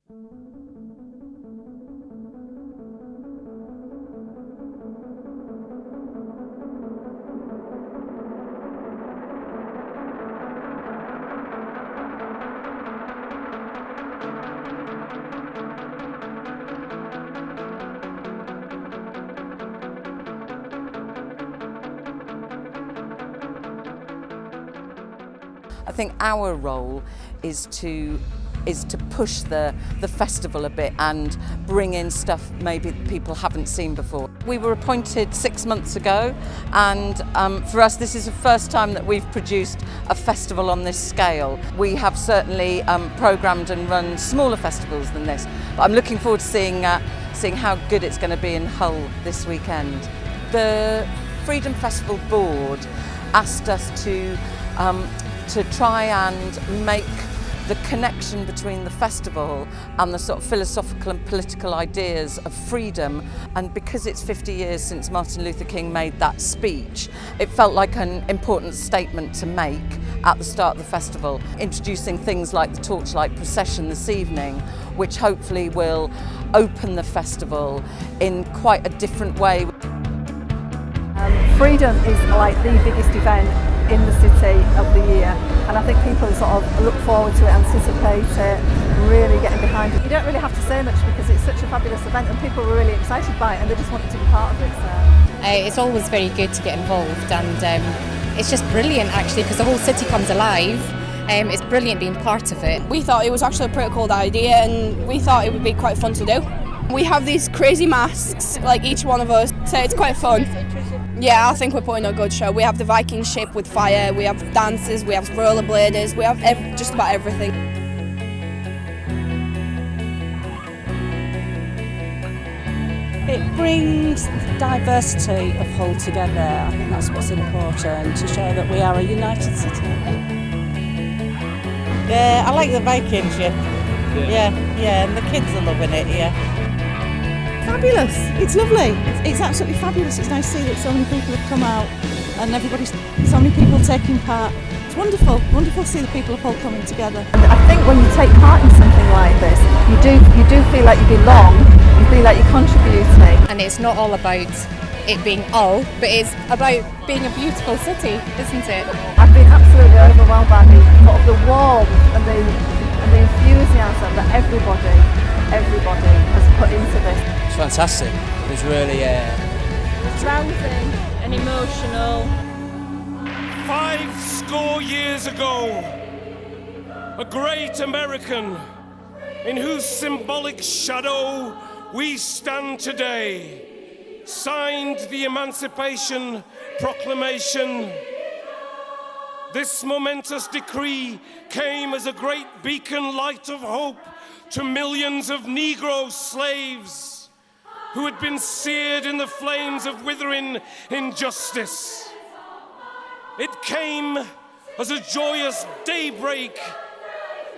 I think our role is to push the festival a bit and bring in stuff maybe people haven't seen before. We were appointed 6 months ago, and for us this is the first time that we've produced a festival on this scale. We have certainly programmed and run smaller festivals than this, but I'm looking forward to seeing how good it's going to be in Hull this weekend. The Freedom Festival Board asked us to try and make the connection between the festival and the sort of philosophical and political ideas of freedom. And because it's 50 years since Martin Luther King made that speech, it felt like an important statement to make at the start of the festival, introducing things like the Torchlight Procession this evening, which hopefully will open the festival in quite a different way. Freedom is like the biggest event in the city of the year, and I think people sort of look forward to it, anticipate it, really getting behind it. You don't really have to say much because it's such a fabulous event and people are really excited by it and they just wanted to be part of it. So. It's always very good to get involved, and it's just brilliant actually because the whole city comes alive. It's brilliant being part of it. We thought it was actually a pretty cool idea and we thought it would be quite fun to do. We have these crazy masks, like each one of us, so it's quite fun. Yeah, I think we're putting on a good show. We have the Viking ship with fire, we have dances, we have rollerbladers, we have just about everything. It brings the diversity of Hull together. I think that's what's important, to show that we are a united city. Yeah, I like the Viking ship. Yeah, and the kids are loving it, yeah. Fabulous, it's lovely, it's absolutely fabulous. It's nice to see that so many people have come out and so many people taking part. It's wonderful, wonderful to see the people of Hull coming together. And I think when you take part in something like this, you do feel like you belong, you feel like you're contributing. And it's not all about it being Hull, but it's about being a beautiful city, isn't it? I've been absolutely overwhelmed by the warmth and the enthusiasm that everybody has put into this. It's fantastic. It was really rousing and emotional. 50 years ago, a great American in whose symbolic shadow we stand today signed the Emancipation Proclamation. This momentous decree came as a great beacon light of hope to millions of Negro slaves who had been seared in the flames of withering injustice. It came as a joyous daybreak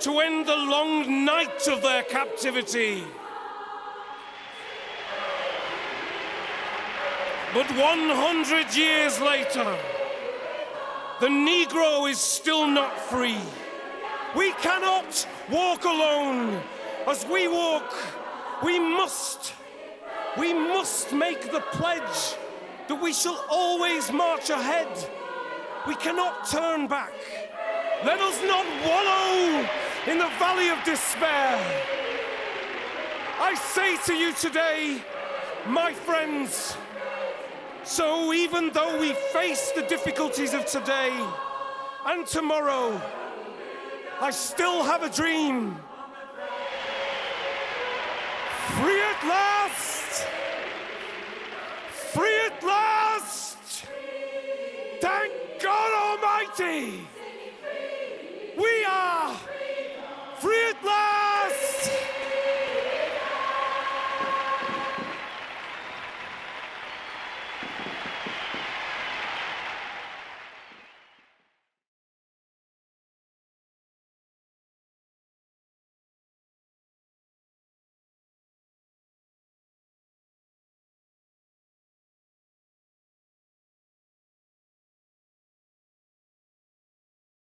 to end the long night of their captivity. But 100 years later, the Negro is still not free. We cannot walk alone. As we walk, we must make the pledge that we shall always march ahead. We cannot turn back. Let us not wallow in the valley of despair. I say to you today, my friends, so even though we face the difficulties of today and tomorrow, I still have a dream. Free at last! Free at last! Thank God Almighty!